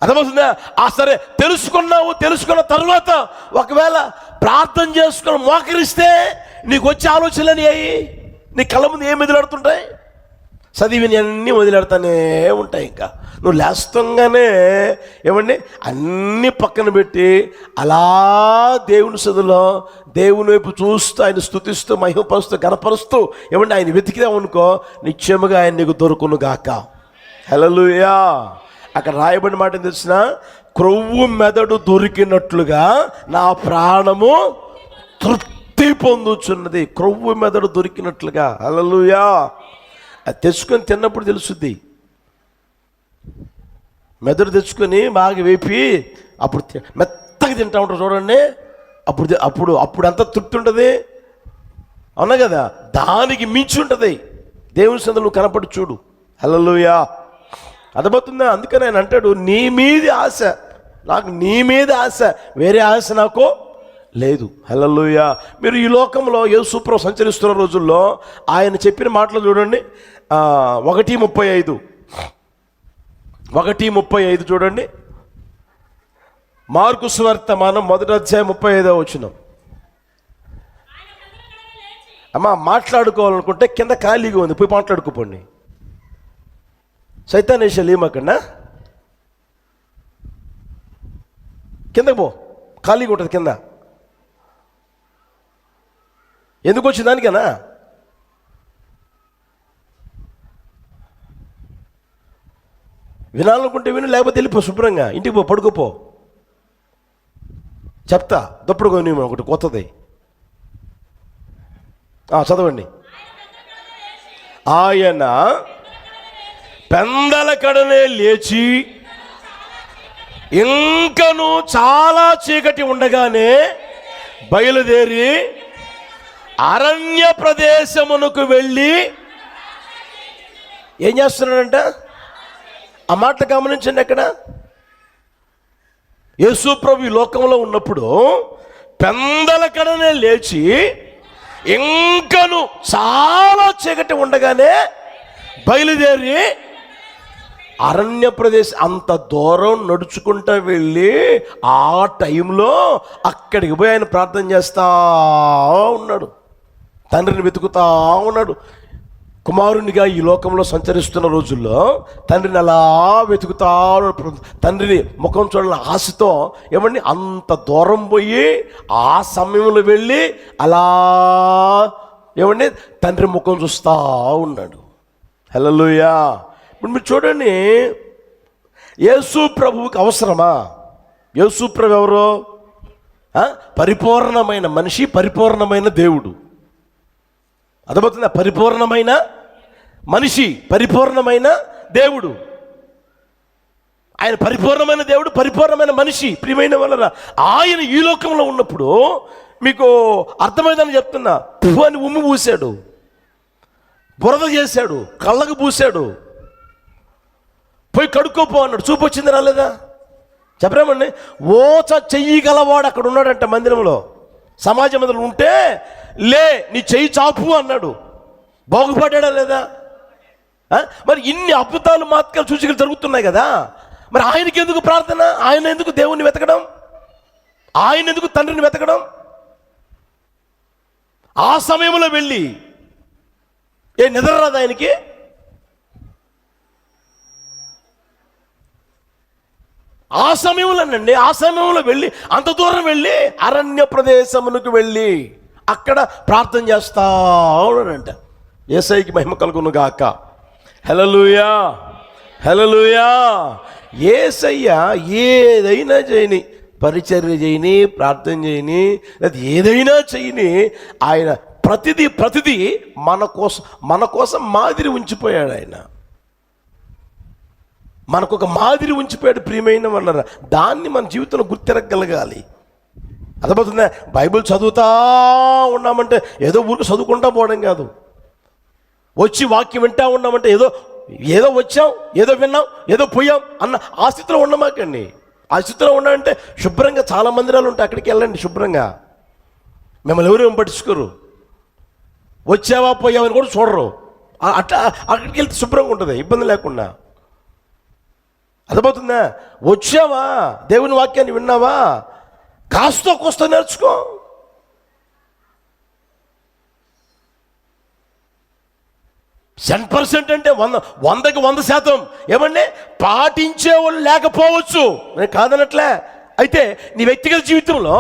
అర్థమవుతుందా? సరే తెలుసుకున్న తర్వాత ఒకవేళ ప్రార్థన చేసుకుని మోకరిస్తే నీకు వచ్చే ఆలోచనలు అయ్యి నీ కళ్ళ ముందు ఏం ఎదులాడుతుంటాయి? చదివిని అన్నీ వదిలాడుతూనే ఉంటాయి. ఇంకా నువ్వు లేస్తంగానే ఏమండి అన్నీ పక్కన పెట్టి అలా దేవుని సదులో దేవుని వైపు చూస్తూ ఆయన స్తుతిస్తూ మహిమపరుస్తూ గణపరుస్తూ ఏమండి ఆయన వెతికిదామనుకో, నిశ్చయముగా ఆయన నీకు దొరుకును గాక. హల్లెలూయా. అక్కడ రాయబడిన మాట తెలిసిన, క్రొవ్వు మెదడు దొరికినట్లుగా నా ప్రాణము తృప్తి పొందుచున్నది. క్రొవ్వు మెదడు దొరికినట్లుగా. హల్లెలూయా. అది తెచ్చుకొని తిన్నప్పుడు తెలుస్తుంది. మెదడు తెచ్చుకొని బాగా వేపి అప్పుడు మెత్తగా తింటా ఉంటారు చూడండి. అప్పుడు అంతా తృప్తి ఉంటుంది, అవునా కదా? దానికి మించి ఉంటుంది దేవుని సన్నిధిలో నువ్వు కనపడి చూడు. హల్లెలూయా. అర్థమవుతుందా? అందుకని ఆయన అంటాడు, నీ మీద ఆశ, నాకు నీ మీద ఆశ, వేరే ఆశ నాకు లేదు. హల్లెలూయా. మీరు ఈ లోకంలో యేసుప్రభు సంచరిస్తున్న రోజుల్లో ఆయన చెప్పిన మాటలు చూడండి. 1:35 చూడండి. మార్కు సువార్త మనం 1:35 అమ్మా, మాట్లాడుకోవాలనుకుంటే కింద ఖాళీగా ఉంది, పోయి మాట్లాడుకోపోండి. సైతానేశాలు ఏమక్కడనా కిందకు పో, ఖాళీగా ఉంటుంది కింద. ఎందుకు వచ్చింది దానికనా? వినాలనుకుంటే విను, లేకపోతే వెళ్ళిపో, శుభ్రంగా ఇంటికి పో, పడుకోపో. చెప్తా దప్పుడు కొని ఒకటి కొత్తది. చదవండి. ఆయన పెందల కడనే లేచి ఇంకను చాలా చీకటి ఉండగానే బయలుదేరి అరణ్య ప్రదేశమునకు వెళ్ళి ఏం చేస్తున్నాడంట? ఆ మాట గమనించండి. అక్కడ యేసు ప్రభు ఈ లోకంలో ఉన్నప్పుడు పెందల కడనే లేచి ఇంకను చాలా చీకటి ఉండగానే బయలుదేరి అరణ్య ప్రదేశం, అంత దూరం నడుచుకుంటూ వెళ్ళి ఆ టైంలో అక్కడికి పోయి ఆయన ప్రార్థన చేస్తా ఉన్నాడు, తండ్రిని వెతుకుతా ఉన్నాడు. కుమారునిగా ఈ లోకంలో సంచరిస్తున్న రోజుల్లో తండ్రిని అలా వెతుకుతా, తండ్రిని ముఖం చూడాలని ఆశతో ఏమండి అంత దూరం పోయి ఆ సమయంలో వెళ్ళి అలా ఏమండి తండ్రి ముఖం చూస్తూ ఉన్నాడు. హల్లెలూయా. ఇప్పుడు మీరు చూడండి, యేసు ప్రభువుకి అవసరమా? యేసు ప్రభు ఎవరు? పరిపూర్ణమైన మనిషి, పరిపూర్ణమైన దేవుడు. అర్థమవుతుందా? పరిపూర్ణమైన మనిషి, పరిపూర్ణమైన దేవుడు. ఆయన పరిపూర్ణమైన దేవుడు, పరిపూర్ణమైన మనిషి. ప్రియమైన వలన ఆయన ఈ లోకంలో ఉన్నప్పుడు మీకు అర్థమైందని చెప్తున్నా. అని ఉమ్మి పూసాడు, బురద చేశాడు, కళ్ళకు పూసాడు, పోయి కడుక్కోపో అన్నాడు. చూపు వచ్చింది రాలేదా? చెప్పరామండి. ఓచ చెయ్యగలవాడు అక్కడ ఉన్నాడంట మందిరంలో, సమాజ మందిరం ఉంటే లే నీ చెయ్యి చాపు అన్నాడు. బాగుపడ్డా లేదా? మరి ఇన్ని అద్భుతాలు మాత్రం సూచికలు జరుగుతున్నాయి కదా, మరి ఆయనకి ఎందుకు ప్రార్థన? ఆయన ఎందుకు దేవుణ్ణి వెతకడం? ఆయన ఎందుకు తండ్రిని వెతకడం? ఆ సమయంలో వెళ్ళి నిద్ర రాదు ఆయనకి? ఆ సమయంలోనండి, ఆ సమయంలో వెళ్ళి అంత దూరం వెళ్ళి అరణ్య ప్రదేశమునకు వెళ్ళి అక్కడ ప్రార్థన చేస్తా ఉన్నాడంట. యేసయ్యకి మహిమ కలుగును గాక. హల్లెలూయా, హల్లెలూయా. యేసయ్య ఏదైనా చేయని, పరిచర్య చేయని, ప్రార్థన చేయని, లేదా ఏదైనా చేయని, ఆయన ప్రతిదీ మన కోసం మాదిరి ఉంచిపోయాడు. ఆయన మనకు ఒక మాదిరి ఉంచిపోయాడు. ప్రియమైన వాళ్ళరా, దాన్ని మన జీవితంలో గుర్తిరగలగాలి. అర్థమవుతుందా? బైబిల్ చదువుతా ఉన్నామంటే ఏదో ఊరికి చదువుకుంటా పోవడం కాదు. వచ్చి వాక్యం వింటా ఉన్నామంటే ఏదో వచ్చాం, ఏదో విన్నాం, ఏదో పోయాం అన్న ఆ స్థితిలో ఉండమాకండి. ఆ స్థితిలో ఉన్నామంటే శుభ్రంగా చాలా మందిరాలు ఉంటాయి, అక్కడికి వెళ్ళండి. శుభ్రంగా మిమ్మల్ని ఎవరేం పట్టించుకోరు. వచ్చావా పోయావని కూడా చూడరు. అట్లా అక్కడికి వెళ్తే శుభ్రంగా ఉంటుంది, ఇబ్బంది లేకుండా. అర్థమవుతుందా? వచ్చావా, దేవుని వాక్యాన్ని విన్నావా, కాస్తో కోస్తో నేర్చుకో. %100 అంటే 100కి 100%. ఏమండి, పాటించే వాళ్ళు లేకపోవచ్చు, నేను కాదనట్లే. అయితే నీ వ్యక్తిగత జీవితంలో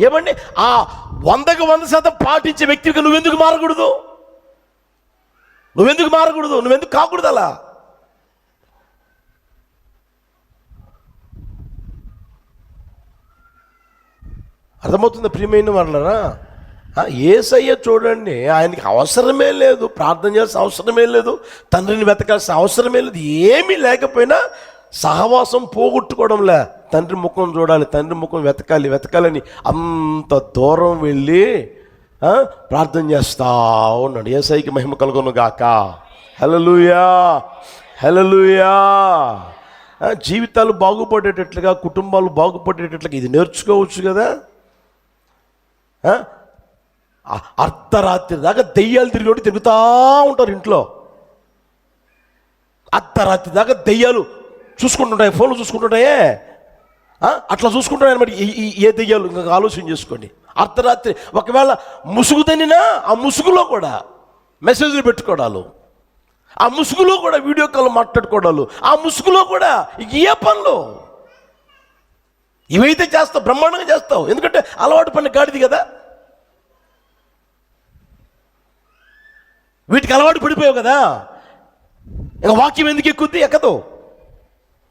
ఏమండి, ఆ 100కి 100% పాటించే వ్యక్తిగా నువ్వెందుకు మారకూడదు? నువ్వెందుకు కాకూడదు అలా? అర్థమవుతుంది ప్రియమైన వాళ్ళరా? యేసయ్య చూడండి, ఆయనకి అవసరమే లేదు, ప్రార్థన చేయాల్సిన అవసరమే లేదు, తండ్రిని వెతకాల్సిన అవసరమే లేదు, ఏమీ లేకపోయినా సహవాసం పోగొట్టుకోవడంలే. తండ్రి ముఖం చూడాలి, తండ్రి ముఖం వెతకాలని అంత దూరం వెళ్ళి ప్రార్థన చేస్తా ఉన్నాడు. యేసయ్యకి మహిమ కలుగును గాక. హల్లెలూయా, హల్లెలూయా. జీవితాలు బాగుపడేటట్లుగా, కుటుంబాలు బాగుపడేటట్లుగా ఇది నేర్చుకోవచ్చు కదా. అర్ధరాత్రి దాకా దెయ్యాలు తిరుగుతూ ఉంటారు ఇంట్లో. అర్ధరాత్రి దాకా దెయ్యాలు చూసుకుంటుంటాయి, ఫోన్లు చూసుకుంటుంటాయే, అట్లా చూసుకుంటాయి అన్నమాట. ఏ దెయ్యాలు ఇంకా ఆలోచన చేసుకోండి. అర్ధరాత్రి ఒకవేళ ముసుగు తనినా ఆ ముసుగులో కూడా మెసేజ్లు పెట్టుకోవడాలు, ఆ ముసుగులో కూడా వీడియో కాల్ మాట్లాడుకోవడాలు, ఆ ముసుగులో కూడా ఏ పనులు ఇవైతే చేస్తావు, బ్రహ్మాండంగా చేస్తావు. ఎందుకంటే అలవాటు పని గాడిది కదా, వీటికి అలవాటు పడిపోయావు కదా. ఇంకా వాక్యం ఎందుకు ఎక్కుద్ది? ఎక్కదు,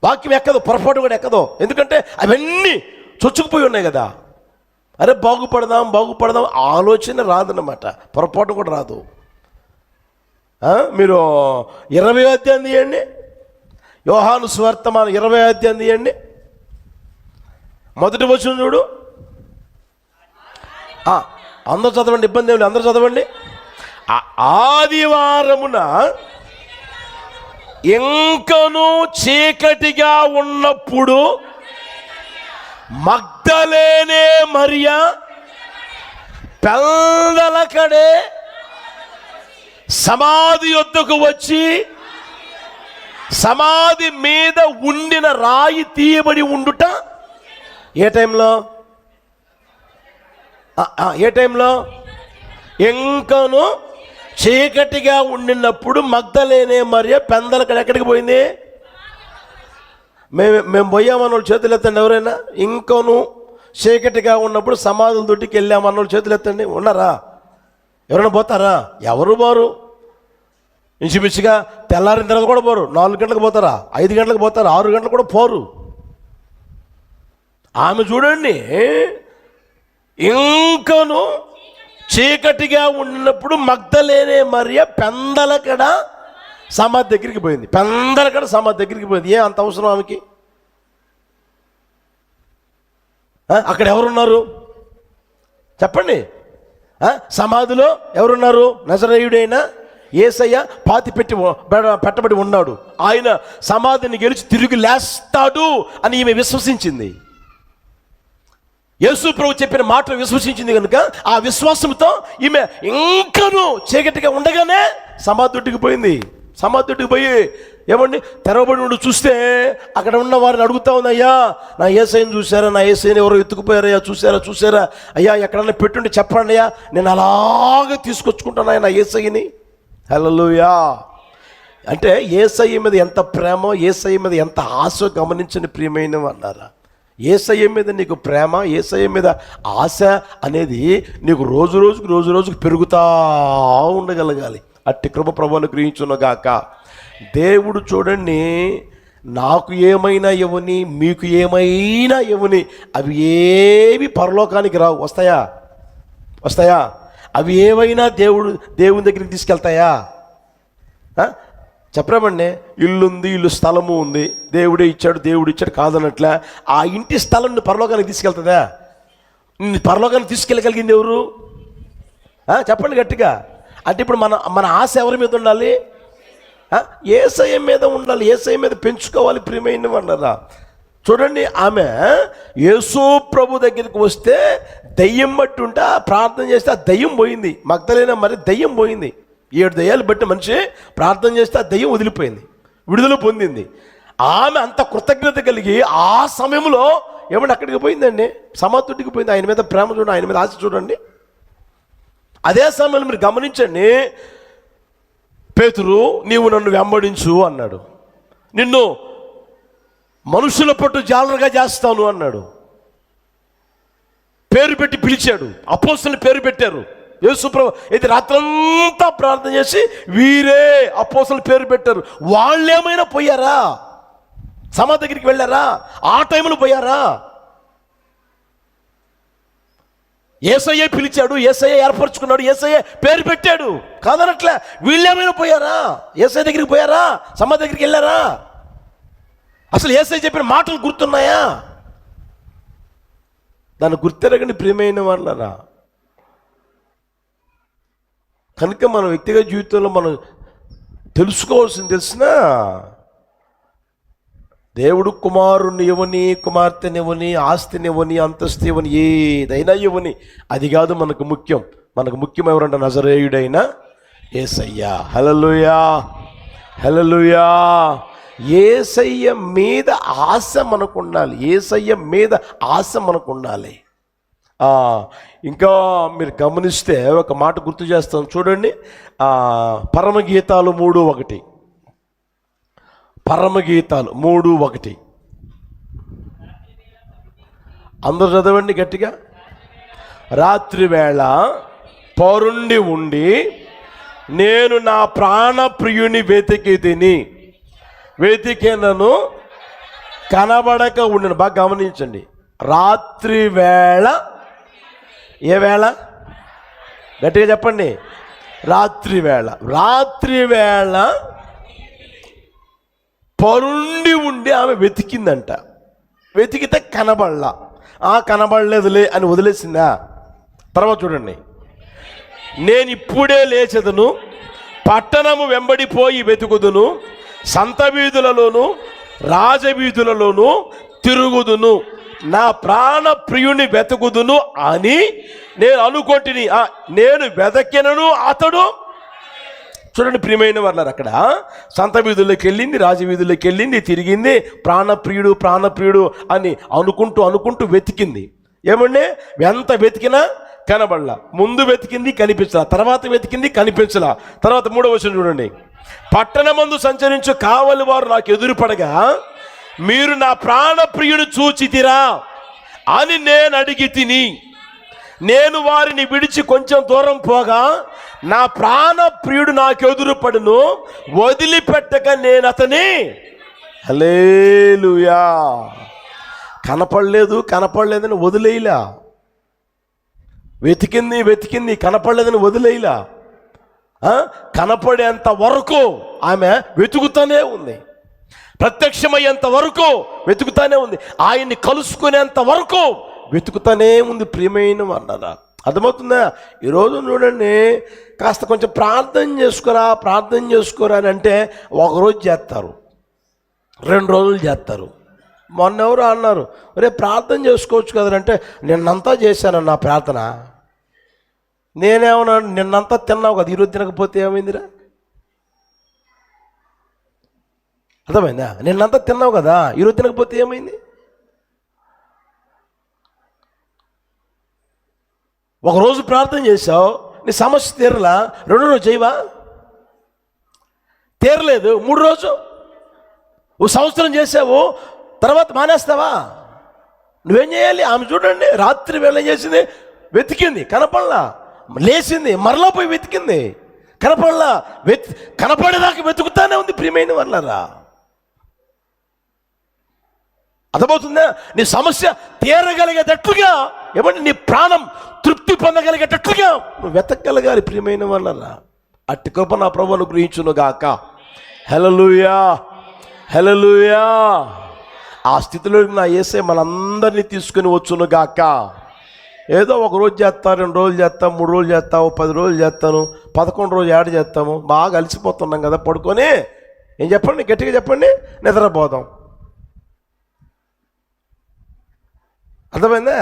వాక్యం ఎక్కదు, పొరపాటు కూడా ఎక్కదు. ఎందుకంటే అవన్నీ చొచ్చుకుపోయి ఉన్నాయి కదా. అరే బాగుపడదాం ఆలోచన రాదన్నమాట, పొరపాటు కూడా రాదు. మీరు 20వ అధ్యాయం తీయండి, యోహాను సువార్త 20వ అధ్యాయం తీయండి, మొదటి వచనం చూడు. అందరూ చదవండి, ఇబ్బంది ఏమి లేదు, అందరూ చదవండి. ఆదివారమున ఇంకను చీకటిగా ఉన్నప్పుడు మగ్దలేనే మరియా పెందలకడే సమాధి యొద్దకు వచ్చి సమాధి మీద ఉండిన రాయి తీయబడి ఉండుట. ఏ టైంలో? ఇంకను చీకటిగా ఉండినప్పుడు మగ్దలేనే మరియ పెందలకడ ఎక్కడికి పోయింది? మేము పోయామన్న వాళ్ళు చేతులు ఎత్తండి. ఎవరైనా ఇంకను చీకటిగా ఉన్నప్పుడు సమాధుల దొడ్డికి వెళ్ళామన్న వాళ్ళు చేతులు ఎత్తండి. ఉన్నారా? ఎవరైనా పోతారా? ఎవరు పోరు. ఇంచుమించుగా తెల్లారిన తర్వాత కూడా పోరు. 4 గంటలకు పోతారా? 5 గంటలకు పోతారా? 6 గంటలకు కూడా పోరు. ఆమె చూడండి, ఇంకను చీకటిగా ఉన్నప్పుడు మగ్దలేనే మరియ పెందలకడ సమాధి దగ్గరికి పోయింది. సమాధి దగ్గరికి పోయింది. ఏ అంత అవసరం ఆమెకి? అక్కడ ఎవరున్నారు చెప్పండి? సమాధిలో ఎవరున్నారు? నజరేయుడైన యేసయ్య పెట్టబడి ఉన్నాడు. ఆయన సమాధిని గెలిచి తిరిగి లేస్తాడు అని ఈమె విశ్వసించింది. యేసు ప్రభు చెప్పిన మాటలు విశ్వసించింది కనుక ఆ విశ్వాసంతో ఈమె ఇంకనూ చీకటిగా ఉండగానే సమాధుడికి పోయింది. సమాధుడికి పోయి ఏమండి తెరవబడి ఉండి చూస్తే అక్కడ ఉన్న వారిని అడుగుతా ఉంది, అయ్యా నా యేసయ్యని చూసారా? నా యేసయ్యని ఎవరో ఎత్తుకుపోయారయ్యా, చూసారా? అయ్యా ఎక్కడన్నా పెట్టుండి చెప్పండి అయ్యా, నేను అలాగే తీసుకొచ్చుకుంటాను నా యేసయ్యని. హల్లెలూయా. అంటే యేసయ్య మీద ఎంత ప్రేమ, యేసయ్య మీద ఎంత ఆశ గమనించని ప్రియమైన అన్నారా. యేసయ్య మీద నీకు ప్రేమ, యేసయ్య మీద ఆశ అనేది నీకు రోజు రోజుకు పెరుగుతూ ఉండగలగాలి. అట్టి కృప ప్రభువును గ్రహించునుగాక. దేవుడు చూడండి, నాకు ఏమైనా ఇవ్వని, మీకు ఏమైనా ఇవ్వని, అవి ఏవి పరలోకానికి రావు. వస్తాయా? అవి ఏవైనా దేవుని దగ్గరికి తీసుకెళ్తాయా? చెప్పరామండి. ఇల్లు స్థలము ఉంది, దేవుడు ఇచ్చాడు కాదన్నట్లే. ఆ ఇంటి స్థలం పరలోకానికి తీసుకెళ్తుందా? పరలోకానికి తీసుకెళ్ళగలిగింది ఎవరు? చెప్పండి గట్టిగా. అంటే ఇప్పుడు మన ఆశ ఎవరి మీద ఉండాలి? యేసయ్య మీద ఉండాలి, యేసయ్య మీద పెంచుకోవాలి ప్రియమైనవి అన్నారా. చూడండి, ఆమె యేసు ప్రభు దగ్గరికి వస్తే దయ్యం బట్టి ఉంటే ప్రార్థన చేస్తే ఆ దయ్యం పోయింది. మగ్దలేనే మరి దయ్యం పోయింది. 7 దయ్యాలు బట్టి మనిషి ప్రార్థన చేస్తే ఆ దయ్యం వదిలిపోయింది, విడుదల పొందింది. ఆమె అంత కృతజ్ఞత కలిగి ఆ సమయంలో ఏమంటే అక్కడికి పోయిందండి, సమర్థుడికి పోయింది. ఆయన మీద ప్రేమ చూడండి, ఆయన మీద ఆశ చూడండి. అదే సమయంలో మీరు గమనించండి, పేతురు నీవు నన్ను వెంబడించు అన్నాడు. నిన్ను మనుషుల పట్టు జాలరుగా చేస్తాను అన్నాడు. పేరు పెట్టి పిలిచాడు. అపోస్తలుని పేరు పెట్టారు. యేసుప్రభు అయితే రాత్రంతా ప్రార్థన చేసి వీరే అపోస్తలుని పేరు పెట్టారు. వాళ్ళు ఏమైనా పోయారా? సమాధి దగ్గరికి వెళ్ళారా? ఆ టైంలో పోయారా? యేసయ్య పిలిచాడు, యేసయ్య ఏర్పరచుకున్నాడు, యేసయ్య పేరు పెట్టాడు. కాదనట్లే. వీళ్ళేమైనా పోయారా? యేసయ్య దగ్గరికి పోయారా? సమాధి దగ్గరికి వెళ్ళారా? అసలు యేసయ్య చెప్పిన మాటలు గుర్తున్నాయా? దాన్ని గుర్తెరగని ప్రియమైన వాళ్ళరా. కనుక మన వ్యక్తిగత జీవితంలో మనం తెలుసుకోవాల్సింది తెలిసినా, దేవుడు కుమారుణ్ణి ఇవ్వని, కుమార్తెనివ్వని, ఆస్తినివ్వని, అంతస్తు ఇవ్వని, ఏదైనా ఇవ్వని, అది కాదు మనకు ముఖ్యం. మనకు ముఖ్యం ఎవరంటే నజరేయుడైన యేసయ్య. హల్లెలూయా, హల్లెలూయా. యేసయ్య మీద ఆశ మనకు ఉండాలి. యేసయ్య మీద ఆశ మనకు ఉండాలి. ఇంకా మీరు గమనిస్తే ఒక మాట గుర్తు చేస్తాను చూడండి. పరమగీతాలు 3:1. పరమగీతాలు 3:1 అందరూ చదవండి గట్టిగా. రాత్రి వేళ పరుండి ఉండి నేను నా ప్రాణ ప్రియుని వెతికినను కనబడక ఉండిన. బాగా గమనించండి. రాత్రి వేళ, ఏ వేళ? గట్టిగా చెప్పండి. రాత్రి వేళ. రాత్రి వేళ పరుండి ఉండి ఆమె వెతికిందంట. వెతికితే కనబడలా. కనబడలేదులే అని వదిలేసిందా? తర్వాత చూడండి. నేను ఇప్పుడే లేచెదను, పట్టణము వెంబడిపోయి వెతుకుదును, సంత వీధులలోను రాజవీధులలోను తిరుగుదును, నా ప్రాణ ప్రియుని వెతుకుదును అని నేను అనుకొంటిని. నేను వెతకినను అతడు. చూడండి ప్రియమైన వాళ్ళారు, అక్కడ సంత వీధుల్లోకి వెళ్ళింది, రాజవీధుల్లోకి వెళ్ళింది, తిరిగింది, ప్రాణప్రియుడు ప్రాణప్రియుడు అని అనుకుంటూ వెతికింది. ఏమండి? ఎంత వెతికినా కనబడలా. ముందు వెతికింది కనిపించలా, తర్వాత వెతికింది కనిపించలా. తర్వాత 3వ వచనం చూడండి. పట్టణమందు సంచరించు కావలి వారు నాకు ఎదురుపడగా మీరు నా ప్రాణప్రియుడు చూచితిరా అని నేను అడిగి తిని, నేను వారిని విడిచి కొంచెం దూరం పోగా నా ప్రాణప్రియుడు నాకు ఎదురుపడును, వదిలిపెట్టక నేను అతని. హల్లెలూయా. కనపడలేదని వదిలేయలా. వెతికింది కనపడలేదని వదిలేయలా. కనపడేంత వరకు ఆమె వెతుకుతానే ఉంది. ప్రత్యక్షమయ్యేంత వరకు వెతుకుతానే ఉంది. ఆయన్ని కలుసుకునేంత వరకు వెతుకుతానే ఉంది. ప్రియమైన వాళ్ళరా, అర్థమవుతుందా? ఈరోజు చూడండి, కాస్త కొంచెం ప్రార్థన చేసుకోరా అని అంటే ఒకరోజు చేస్తారు, 2 రోజులు చేస్తారు. మొన్న ఎవరు అన్నారు, ఒరే ప్రార్థన చేసుకోవచ్చు కదంటే, నిన్నంతా చేశాను నా ప్రార్థన. నేనేమన్నా, నిన్నంతా తిన్నావు కదా, ఈరోజు తినకపోతే ఏమైందిరా? అర్థమైందా? నిన్నంతా తిన్నావు కదా, ఈరోజు తినకపోతే ఏమైంది? ఒకరోజు ప్రార్థన చేసావు, నీ సమస్య తీరలా, 2వ రోజు చేయవా? తీరలేదు, 3వ రోజు. 1 సంవత్సరం చేసావు, తర్వాత మానేస్తావా? నువ్వేం చేయాలి? ఆమె చూడండి, రాత్రి వేళ ఏం చేసింది? వెతికింది, కనపడలా. లేచింది, మరలా పోయి వెతికింది, కనపడలా. కనపడేదాకా వెతుకుతానే ఉంది. ప్రియమైన వాళ్ళరా, అర్థమవుతుందా? నీ సమస్య తీరగలిగేటట్లుగా, ఏమంటే నీ ప్రాణం తృప్తి పొందగలిగేటట్లుగా నువ్వు వెతకగలగాలి. ప్రియమైన వాళ్ళరా, అట్టి కృప నా ప్రభువును గ్రహించును గాక. హల్లెలూయా, హల్లెలూయా. ఆ స్థితిలో నా యేసయ్య మనందరినీ తీసుకుని వచ్చును గాక. ఏదో 1 రోజు చేస్తా, 2 రోజులు చేస్తాం, 3 రోజులు చేస్తావు, 10 రోజులు చేస్తాను, 11 రోజు యాడ్ చేస్తాము. బాగా అలసిపోతున్నాం కదా, పడుకొని ఏం చెప్పండి, గట్టిగా చెప్పండి, నిద్రపోదాం. అర్థమైందా?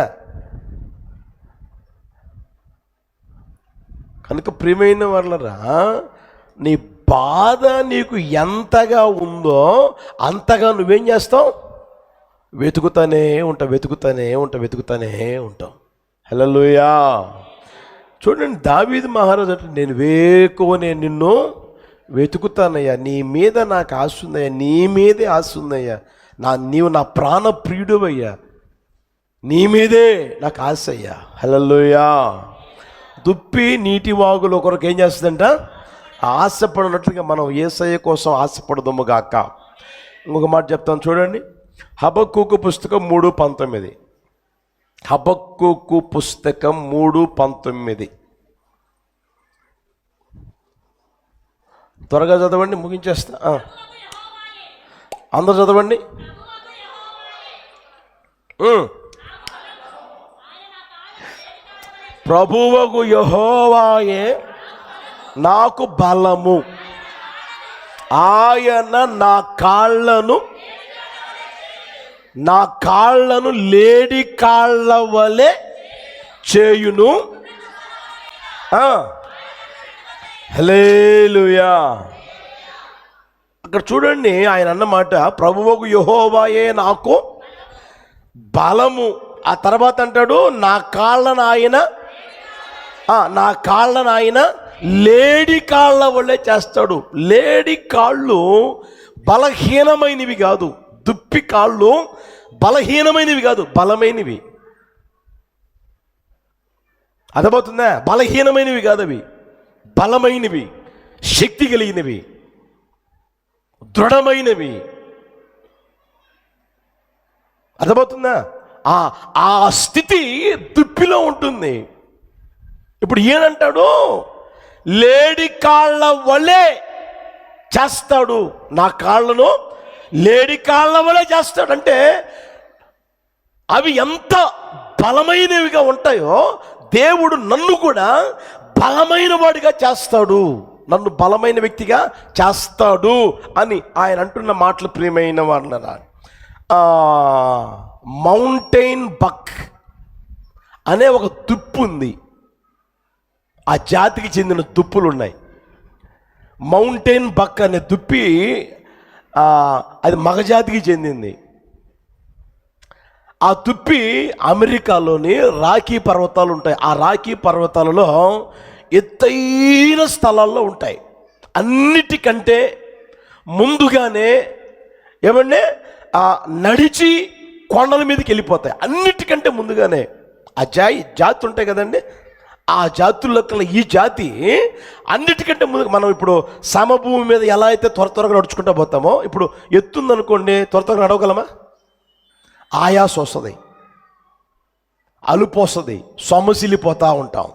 కనుక ప్రియమైన వాళ్ళరా, నీ బాధ నీకు ఎంతగా ఉందో అంతగా నువ్వేం చేస్తావు? వెతుకుతానే ఉంటావు. హల్లెలూయా. చూడండి, దావీదు మహారాజు అంటే నేను నిన్ను వెతుకుతానయ్యా, నీ మీద నాకు ఆశ ఉందయ్యా, నీ మీదే ఆశ ఉందయ్యా, నీవు నా ప్రాణ ప్రియుడవయ్యా, నీ మీదే నాకు ఆశ అయ్యా. హల్లెలూయా. దుప్పి నీటి వాగులో కొరకు ఏం చేస్తుందంట? ఆశపడినట్లుగా మనం యేసయ్య కోసం ఆశపడదాము గాక. ఇంకొక మాట చెప్తాను చూడండి, హబక్కూకు పుస్తకం 3:19. హబక్కూకు పుస్తకం 3:19. త్వరగా చదవండి, ముగించేస్తా. అందరు చదవండి. ప్రభువగు యెహోవాయే నాకు బలము, ఆయన నా కాళ్ళను లేడి కాళ్ళ వలె చేయును. హల్లెలూయా. అక్కడ చూడండి, ఆయన అన్నమాట ప్రభువగు యెహోవాయే నాకు బలము. ఆ తర్వాత అంటాడు నా కాళ్ళను ఆయన లేడి కాళ్ళ వల్లే చేస్తాడు. లేడి కాళ్ళు బలహీనమైనవి కాదు, దుప్పి కాళ్ళు బలహీనమైనవి కాదు, బలమైనవి. అర్థమవుతుందా? బలహీనమైనవి కాదు, అవి బలమైనవి, శక్తి కలిగినవి, దృఢమైనవి. అర్థమవుతుందా? ఆ స్థితి దుప్పిలో ఉంటుంది. ఇప్పుడు ఈయనంటాడు లేడి కాళ్ళ వలె చేస్తాడు, నా కాళ్ళను లేడి కాళ్ళ వలె చేస్తాడు. అంటే అవి ఎంత బలమైనవిగా ఉంటాయో దేవుడు నన్ను కూడా బలమైన వాడిగా చేస్తాడు, నన్ను బలమైన వ్యక్తిగా చేస్తాడు అని ఆయన అంటున్న మాటలు ప్రియమైన వాళ్ళరా. మౌంటైన్ బక్ అనే ఒక దుప్పు ఉంది, ఆ జాతికి చెందిన దుప్పులు ఉన్నాయి. మౌంటైన్ బక్ అనే దుప్పి అది మగజాతికి చెందింది. ఆ దుప్పి అమెరికాలోని రాకీ పర్వతాలు ఉంటాయి, ఆ రాకీ పర్వతాలలో ఎత్తైన స్థలాల్లో ఉంటాయి. అన్నిటికంటే ముందుగానే ఏమంటే నడిచి కొండల మీదకి వెళ్ళిపోతాయి. అన్నిటికంటే ముందుగానే ఆ జాతి ఉంటాయి కదండి, ఆ జాతుల్లో కల్లా ఈ జాతి అన్నిటికంటే ముందు. మనం ఇప్పుడు సమభూమి మీద ఎలా అయితే త్వరగా నడుచుకుంటూ పోతామో, ఇప్పుడు ఎత్తుందనుకోండి త్వరగా నడవగలమా? ఆయాస వస్తుంది, అలుపు వస్తుంది, సొమ్మసిల్లిపోతూ ఉంటాం.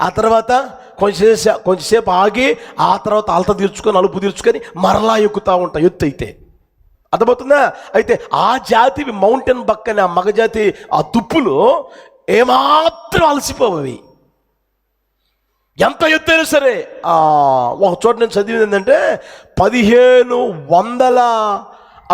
ఆ తర్వాత కొంచెంసేపు ఆగి ఆ తర్వాత అలత తీర్చుకొని అలుపు తీర్చుకొని మరలా ఎక్కుతూ ఉంటాం ఎత్తు అయితే. అర్థమవుతుందా? అయితే ఆ జాతి మౌంటైన్ బక్ అనే ఆ మగజాతి ఆ దుప్పులు ఏమాత్రం అలసిపోవవి, ఎంత ఎత్తైనా సరే. ఒక చోట నేను చదివింది ఏంటంటే 1500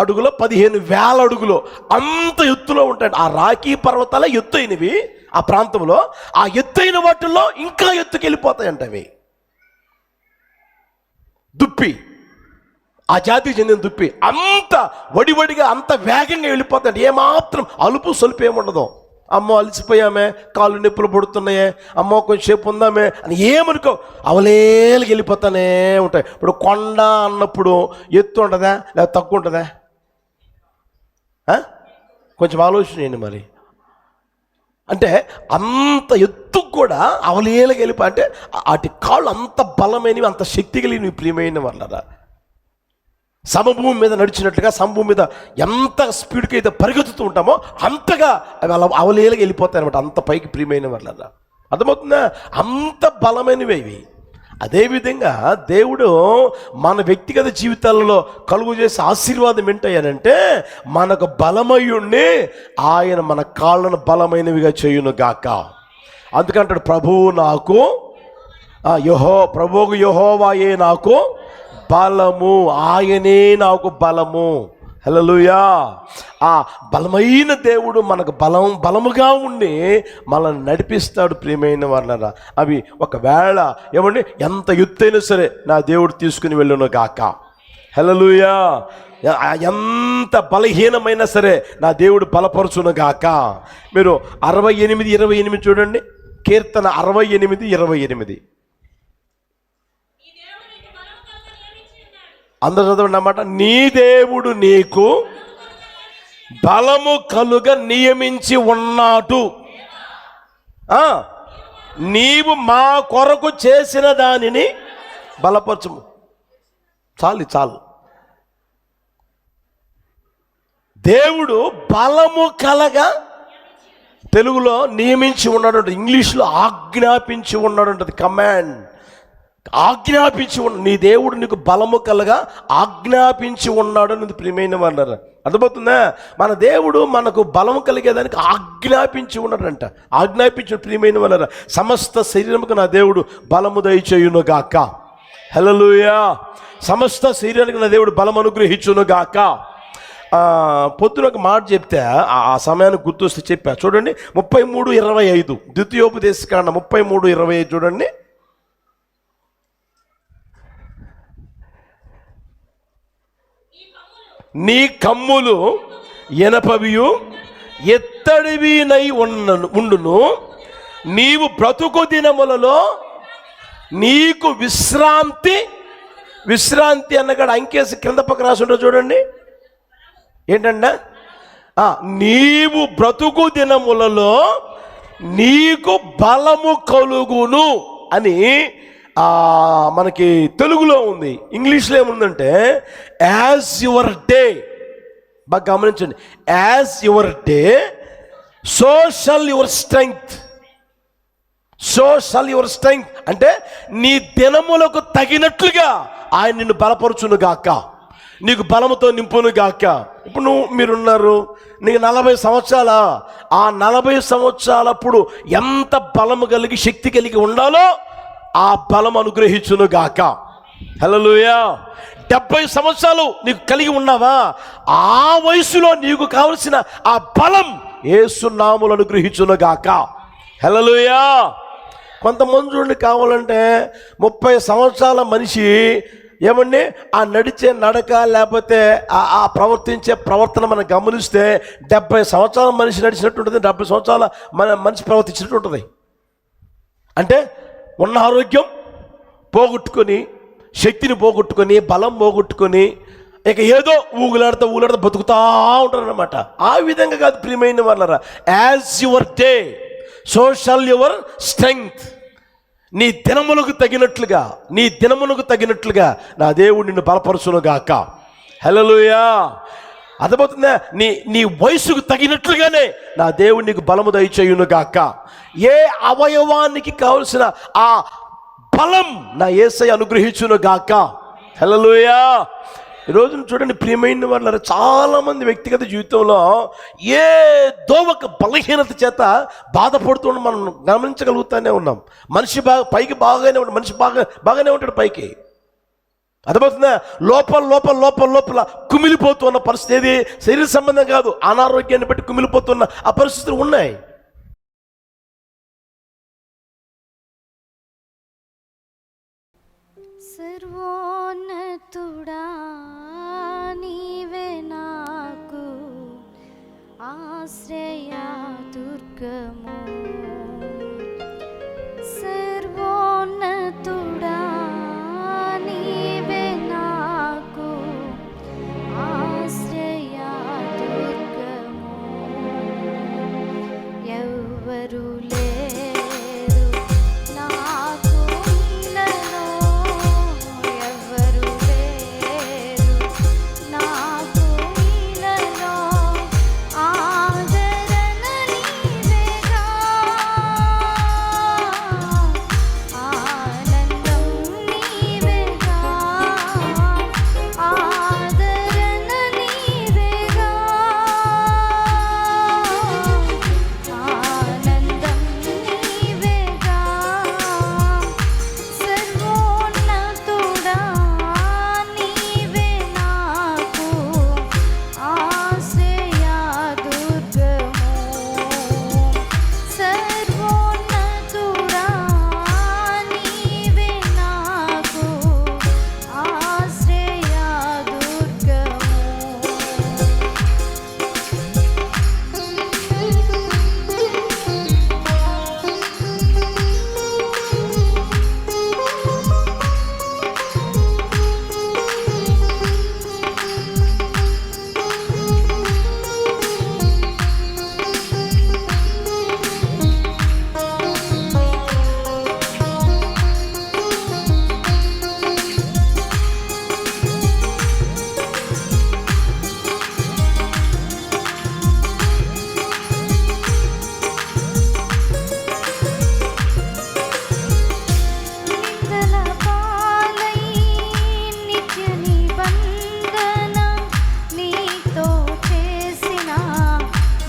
అడుగులో 15,000 అడుగులో అంత ఎత్తులో ఉంటాయి. ఆ రాకీ పర్వతాలే ఎత్తైనవి ఆ ప్రాంతంలో, ఆ ఎత్తైన వాటిల్లో ఇంకా ఎత్తుకి వెళ్ళిపోతాయంట అవి. దుప్పి, ఆ జాతికి చెందిన దుప్పి అంత వడివడిగా అంత వేగంగా వెళ్ళిపోతాయంట, ఏమాత్రం అలుపు సొలుపు ఏముండదు. అమ్మో అలసిపోయామే, కాళ్ళు నొప్పులు పడుతున్నాయే, అమ్మో కొంచెంసేపు ఉందామే అని ఏమనుకో, అవలేలు వెళ్ళిపోతానే ఉంటాయి. ఇప్పుడు కొండ అన్నప్పుడు ఎత్తు ఉంటుందా లేదా తక్కువ ఉంటుందా? కొంచెం ఆలోచన మరి. అంటే అంత ఎత్తు కూడా అవలేలుగా వెళ్ళిపో, అంటే వాటి కాళ్ళు అంత బలమైనవి, అంత శక్తి కలిగినవి ప్రియమైన వాళ్ళరా. సమభూమి మీద నడిచినట్లుగా సమభూమి మీద ఎంత స్పీడ్కి అయితే పరిగెత్తుతూ ఉంటామో అంతగా అవి అలా అవలేలుగా వెళ్ళిపోతాయి అనమాట, అంత పైకి ప్రియమైన వాళ్ళరా. అర్థమవుతుందా? అంత బలమైనవి ఇవి. అదేవిధంగా దేవుడు మన వ్యక్తిగత జీవితాలలో కలుగు చేసే ఆశీర్వాదం ఏంటంటే మనకు బలమయ్యుండి ఆయన మన కాళ్ళను బలమైనవిగా చేయును గాక. అందుకంటాడు ప్రభువు నాకు ప్రభువు యెహోవాయే నాకు బలము, ఆయనే నాకు బలము. హల్లెలూయా. ఆ బలమైన దేవుడు మనకు బలముగా ఉండి మనల్ని నడిపిస్తాడు. ప్రియమైన వాళ్ళరా, అవి ఒకవేళ ఏమండి ఎంత ఎత్తైనా సరే నా దేవుడు తీసుకుని వెళ్ళును గాక. హల్లెలూయా. ఎంత బలహీనమైనా సరే నా దేవుడు బలపరచును గాక. మీరు 68:28 చూడండి. కీర్తన 68:28. అందరూ చదవండి అన్నమాట. నీ దేవుడు నీకు బలము కలుగ నియమించి ఉన్నాడు. నీవు మా కొరకు చేసిన దానిని బలపరచుము. చాలు. దేవుడు బలము కలగా తెలుగులో నియమించి ఉన్నాడు, ఇంగ్లీష్లో ఆజ్ఞాపించి ఉన్నాడు అంటది. కమాండ్, ఆజ్ఞాపించి నీ దేవుడు నీకు బలము కలగా ఆజ్ఞాపించి ఉన్నాడు అనేది. ప్రియమైన వాళ్ళరా, అర్థమవుతుందా? మన దేవుడు మనకు బలము కలిగేదానికి ఆజ్ఞాపించి ఉన్నాడంట. ఆజ్ఞాపించిన ప్రియమైన వాళ్ళరా, సమస్త శరీరముకు నా దేవుడు బలము దయచేయును గాక. హల్లెలూయా. సమస్త శరీరానికి నా దేవుడు బలం అనుగ్రహించును గాక. పొద్దున ఒక మాట చెప్తే ఆ సమయానికి గుర్తొస్తే చెప్పా. చూడండి 33:25 ద్వితీయోపదేశకాండ 33:25 చూడండి. నీ కమ్ములు ఎనపవియు ఎత్తడివినై ఉండును, నీవు బ్రతుకు దినములలో నీకు విశ్రాంతి అన్నగాడు అంకేసి కింద పక్క రాసి ఉంటుంది చూడండి. ఏంటంటే నీవు బ్రతుకు దినములలో నీకు బలము కలుగును అని మనకి తెలుగులో ఉంది. ఇంగ్లీష్లో ఏముందంటే యాజ్ యువర్ డే. బాగా గమనించండి. As your day so shall your strength. So shall your strength అంటే నీ దినములకు తగినట్లుగా ఆయన నిన్ను బలపరచును గాక, నీకు బలముతో నింపును గాక. ఇప్పుడు మీరున్నారు, నీకు 40 సంవత్సరాల, ఆ 40 సంవత్సరాలప్పుడు ఎంత బలము కలిగి శక్తి కలిగి ఉండాలో ఆ బలం అనుగ్రహించును గాక. హల్లెలూయా. 70 సంవత్సరాలు నీకు కలిగి ఉన్నావా, ఆ వయసులో నీకు కావలసిన ఆ బలం యేసు నామములో అనుగ్రహించును గాక. హల్లెలూయా. కొంతమంది చూడండి, కావాలంటే 30 సంవత్సరాల మనిషి ఏమండి ఆ నడిచే నడక లేకపోతే ఆ ప్రవర్తించే ప్రవర్తన మనం గమనిస్తే 70 సంవత్సరాల మనిషి నడిచినట్టు ఉంటుంది, 70 సంవత్సరాల మనిషి ప్రవర్తించినట్టు ఉంటుంది. అంటే ఉన్న ఆరోగ్యం పోగొట్టుకొని, శక్తిని పోగొట్టుకొని, బలం పోగొట్టుకొని ఇక ఏదో ఊగులాడుతూ బతుకుతూ ఉంటారు అనమాట. ఆ విధంగా కాదు ప్రియమైన వాళ్ళరా. As your day so shall your strength. నీ దినములకు తగినట్లుగా నా దేవుడు నిన్ను బలపరచును గాక. హల్లెలూయా. అర్థమవుతుందా? నీ వయసుకు తగినట్లుగానే నా దేవుడు నీకు బలము దయచేయును గాక. ఏ అవయవానికి కావలసిన ఆ బలం నా యేసయ్య అనుగ్రహించును గాక. హల్లెలూయా. ఈరోజు చూడండి ప్రియమైన వాళ్ళ, చాలామంది వ్యక్తిగత జీవితంలో ఏదో ఒక బలహీనత చేత బాధపడుతూ మనం గమనించగలుగుతూనే ఉన్నాం. మనిషి పైకి బాగానే ఉంటాడు, మనిషి బాగానే ఉంటాడు పైకి. అర్థమవుతుందా? లోపల కుమిలిపోతున్న పరిస్థితి ఏది శరీర సంబంధం కాదు, అనారోగ్యాన్ని బట్టి కుమిలిపోతున్న ఆ పరిస్థితులు ఉన్నాయి. సర్వోన్నతుడా నీవే నాకు ఆశ్రయ దుర్గము. సర్వోన్నతుడా నీవే నాకు ఆశ్రయ దుర్గము. ఎవ్వరు లేరు నాకు ఇలలో, ఎవ్వరు లేరు నాకు ఇలలో, ఆదరణ నీవేగా.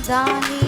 దాని